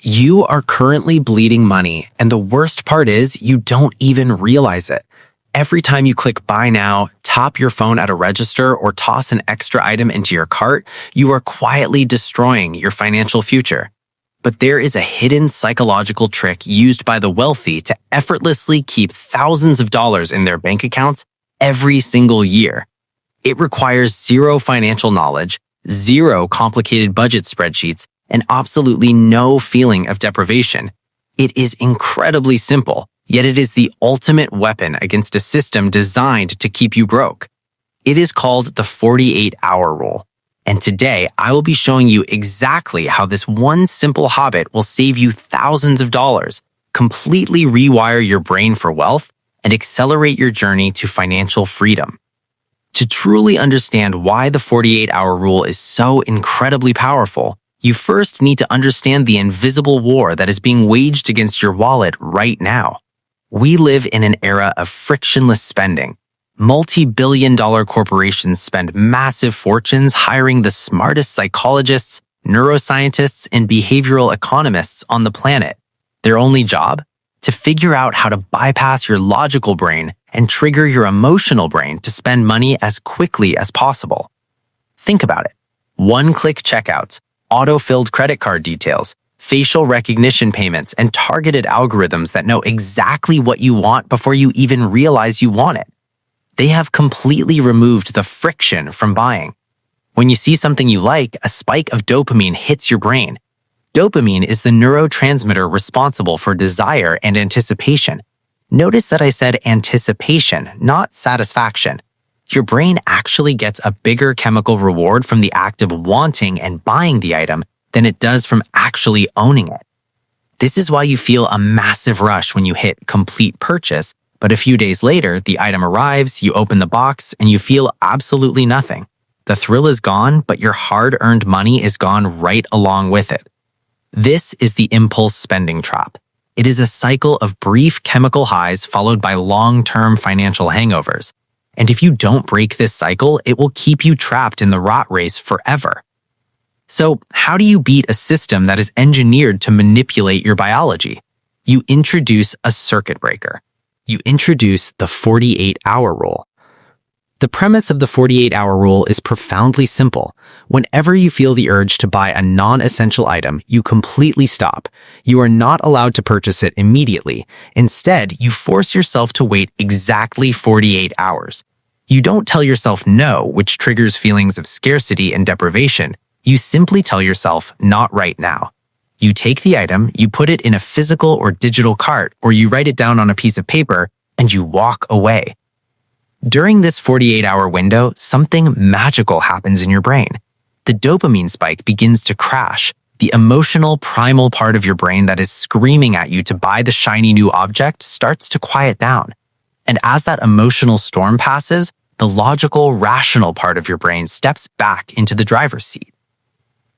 You are currently bleeding money, and the worst part is you don't even realize it. Every time you click buy now, tap your phone at a register, or toss an extra item into your cart, you are quietly destroying your financial future. But there is a hidden psychological trick used by the wealthy to effortlessly keep thousands of dollars in their bank accounts every single year. It requires zero financial knowledge, zero complicated budget spreadsheets, and absolutely no feeling of deprivation. It is incredibly simple, yet it is the ultimate weapon against a system designed to keep you broke. It is called the 48-hour rule. And today, I will be showing you exactly how this one simple habit will save you thousands of dollars, completely rewire your brain for wealth, and accelerate your journey to financial freedom. To truly understand why the 48-hour rule is so incredibly powerful, you first need to understand the invisible war that is being waged against your wallet right now. We live in an era of frictionless spending. Multi-billion-dollar corporations spend massive fortunes hiring the smartest psychologists, neuroscientists, and behavioral economists on the planet. Their only job? To figure out how to bypass your logical brain and trigger your emotional brain to spend money as quickly as possible. Think about it. One-click checkouts, auto-filled credit card details, facial recognition payments, and targeted algorithms that know exactly what you want before you even realize you want it. They have completely removed the friction from buying. When you see something you like, a spike of dopamine hits your brain. Dopamine is the neurotransmitter responsible for desire and anticipation. Notice that I said anticipation, not satisfaction. Your brain actually gets a bigger chemical reward from the act of wanting and buying the item than it does from actually owning it. This is why you feel a massive rush when you hit complete purchase, but a few days later, the item arrives, you open the box, and you feel absolutely nothing. The thrill is gone, but your hard-earned money is gone right along with it. This is the impulse spending trap. It is a cycle of brief chemical highs followed by long-term financial hangovers. And if you don't break this cycle, it will keep you trapped in the rat race forever. So, how do you beat a system that is engineered to manipulate your biology? You introduce a circuit breaker. You introduce the 48-hour rule. The premise of the 48-hour rule is profoundly simple. Whenever you feel the urge to buy a non-essential item, you completely stop. You are not allowed to purchase it immediately. Instead, you force yourself to wait exactly 48 hours. You don't tell yourself no, which triggers feelings of scarcity and deprivation. You simply tell yourself, not right now. You take the item, you put it in a physical or digital cart, or you write it down on a piece of paper, and you walk away. During this 48-hour window, something magical happens in your brain. The dopamine spike begins to crash. The emotional, primal part of your brain that is screaming at you to buy the shiny new object starts to quiet down. And as that emotional storm passes, the logical, rational part of your brain steps back into the driver's seat.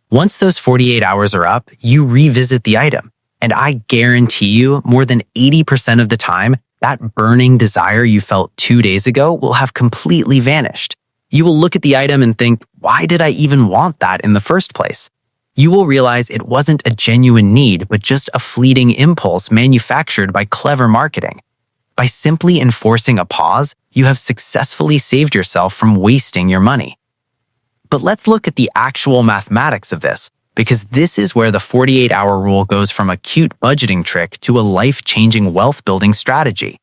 Once those 48 hours are up, you revisit the item. And I guarantee you, more than 80% of the time, that burning desire you felt 2 days ago will have completely vanished. You will look at the item and think, why did I even want that in the first place? You will realize it wasn't a genuine need, but just a fleeting impulse manufactured by clever marketing. By simply enforcing a pause, you have successfully saved yourself from wasting your money. But let's look at the actual mathematics of this, because this is where the 48-hour rule goes from a cute budgeting trick to a life-changing wealth-building strategy.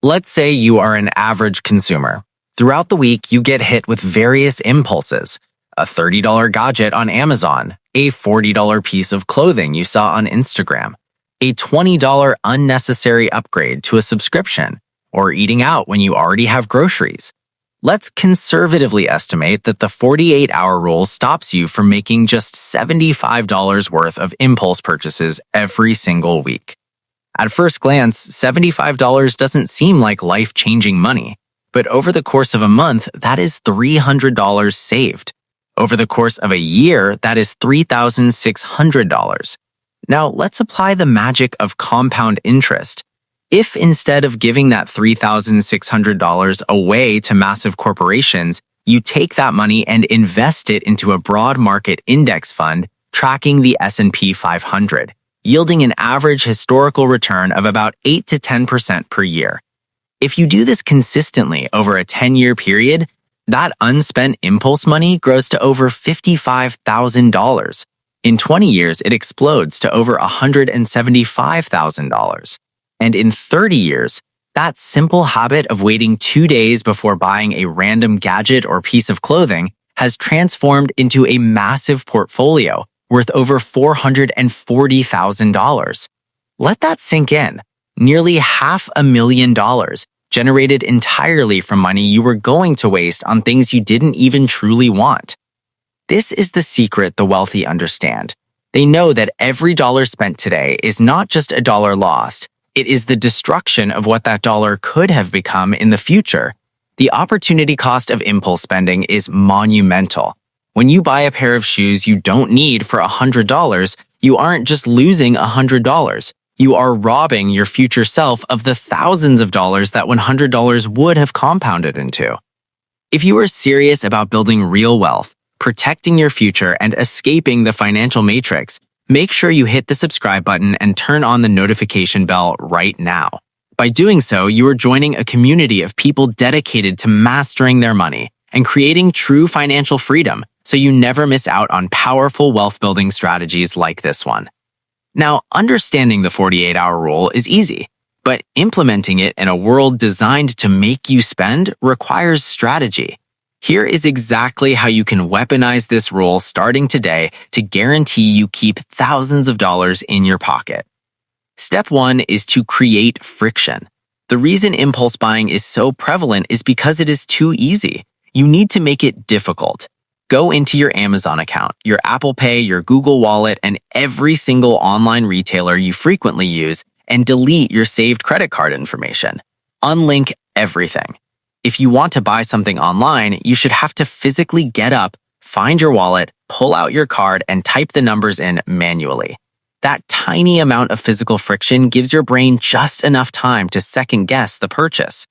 Let's say you are an average consumer. Throughout the week, you get hit with various impulses. A $30 gadget on Amazon, a $40 piece of clothing you saw on Instagram, a $20 unnecessary upgrade to a subscription, or eating out when you already have groceries. Let's conservatively estimate that the 48-hour rule stops you from making just $75 worth of impulse purchases every single week. At first glance, $75 doesn't seem like life-changing money, but over the course of a month, that is $300 saved. Over the course of a year, that is $3,600. Now, let's apply the magic of compound interest. If instead of giving that $3,600 away to massive corporations, you take that money and invest it into a broad market index fund tracking the S&P 500, yielding an average historical return of about 8 to 10% per year. If you do this consistently over a 10-year period, that unspent impulse money grows to over $55,000. In 20 years, it explodes to over $175,000. And in 30 years, that simple habit of waiting 2 days before buying a random gadget or piece of clothing has transformed into a massive portfolio worth over $440,000. Let that sink in. Nearly $500,000 generated entirely from money you were going to waste on things you didn't even truly want. This is the secret the wealthy understand. They know that every dollar spent today is not just a dollar lost. It is the destruction of what that dollar could have become in the future. The opportunity cost of impulse spending is monumental. When you buy a pair of shoes you don't need for $100, you aren't just losing $100. You are robbing your future self of the thousands of dollars that $100 would have compounded into. If you are serious about building real wealth, protecting your future, and escaping the financial matrix, make sure you hit the subscribe button and turn on the notification bell right now. By doing so, you are joining a community of people dedicated to mastering their money and creating true financial freedom, so you never miss out on powerful wealth-building strategies like this one. Now, understanding the 48-hour rule is easy, but implementing it in a world designed to make you spend requires strategy. Here is exactly how you can weaponize this rule starting today to guarantee you keep thousands of dollars in your pocket. Step 1 is to create friction. The reason impulse buying is so prevalent is because it is too easy. You need to make it difficult. Go into your Amazon account, your Apple Pay, your Google Wallet, and every single online retailer you frequently use and delete your saved credit card information. Unlink everything. If you want to buy something online, you should have to physically get up, find your wallet, pull out your card, and type the numbers in manually. That tiny amount of physical friction gives your brain just enough time to second-guess the purchase.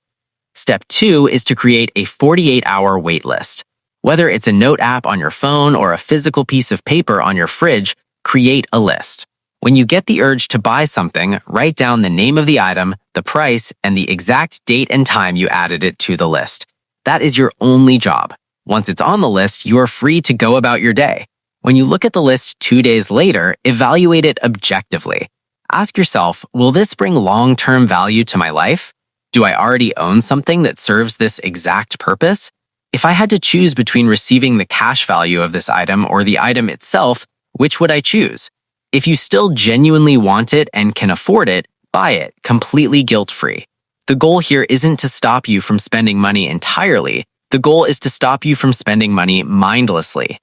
Step 2 is to create a 48-hour wait list. Whether it's a note app on your phone or a physical piece of paper on your fridge, create a list. When you get the urge to buy something, write down the name of the item, the price, and the exact date and time you added it to the list. That is your only job. Once it's on the list, you are free to go about your day. When you look at the list 2 days later, evaluate it objectively. Ask yourself, will this bring long-term value to my life? Do I already own something that serves this exact purpose? If I had to choose between receiving the cash value of this item or the item itself, which would I choose? If you still genuinely want it and can afford it, buy it, completely guilt-free. The goal here isn't to stop you from spending money entirely. The goal is to stop you from spending money mindlessly.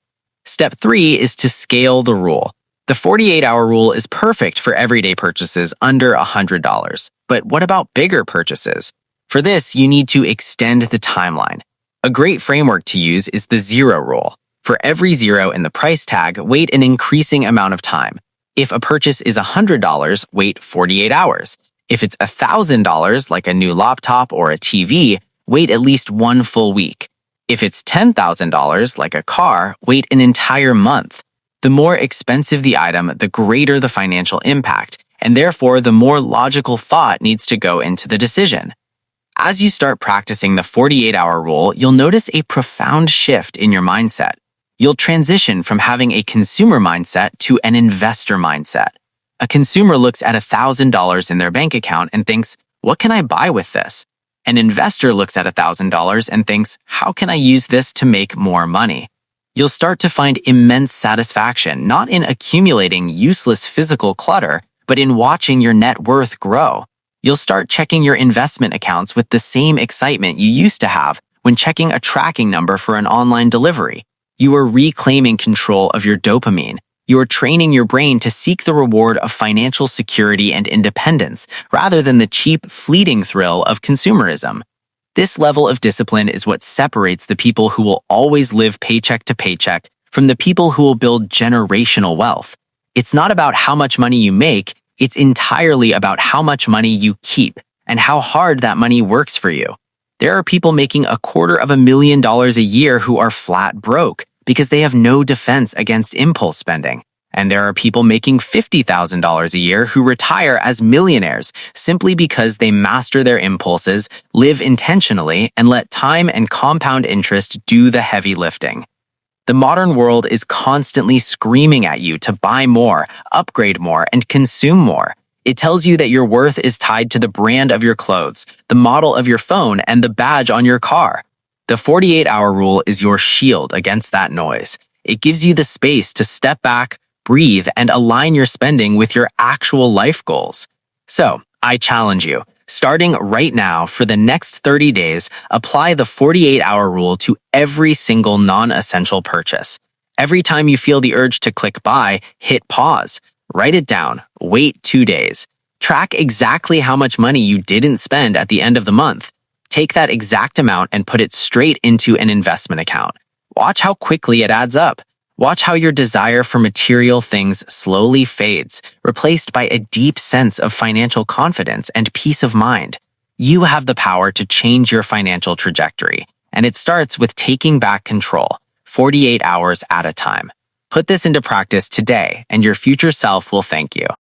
Step 3 is to scale the rule. The 48-hour rule is perfect for everyday purchases under $100. But what about bigger purchases? For this, you need to extend the timeline. A great framework to use is the zero rule. For every zero in the price tag, wait an increasing amount of time. If a purchase is $100, wait 48 hours. If it's $1,000, like a new laptop or a TV, wait at least 1 full week. If it's $10,000, like a car, wait an entire month. The more expensive the item, the greater the financial impact, and therefore the more logical thought needs to go into the decision. As you start practicing the 48-hour rule, you'll notice a profound shift in your mindset. You'll transition from having a consumer mindset to an investor mindset. A consumer looks at $1,000 in their bank account and thinks, what can I buy with this? An investor looks at $1,000 and thinks, how can I use this to make more money? You'll start to find immense satisfaction, not in accumulating useless physical clutter, but in watching your net worth grow. You'll start checking your investment accounts with the same excitement you used to have when checking a tracking number for an online delivery. You are reclaiming control of your dopamine. You are training your brain to seek the reward of financial security and independence, rather than the cheap, fleeting thrill of consumerism. This level of discipline is what separates the people who will always live paycheck to paycheck from the people who will build generational wealth. It's not about how much money you make, it's entirely about how much money you keep and how hard that money works for you. There are people making $250,000 a year who are flat broke because they have no defense against impulse spending. And there are people making $50,000 a year who retire as millionaires simply because they master their impulses, live intentionally, and let time and compound interest do the heavy lifting. The modern world is constantly screaming at you to buy more, upgrade more, and consume more. It tells you that your worth is tied to the brand of your clothes, the model of your phone, and the badge on your car. The 48-hour rule is your shield against that noise. It gives you the space to step back, breathe, and align your spending with your actual life goals. So, I challenge you, starting right now for the next 30 days, apply the 48-hour rule to every single non-essential purchase. Every time you feel the urge to click buy, hit pause. Write it down. Wait 2 days. Track exactly how much money you didn't spend at the end of the month. Take that exact amount and put it straight into an investment account. Watch how quickly it adds up. Watch how your desire for material things slowly fades, replaced by a deep sense of financial confidence and peace of mind. You have the power to change your financial trajectory, and it starts with taking back control, 48 hours at a time. Put this into practice today, and your future self will thank you.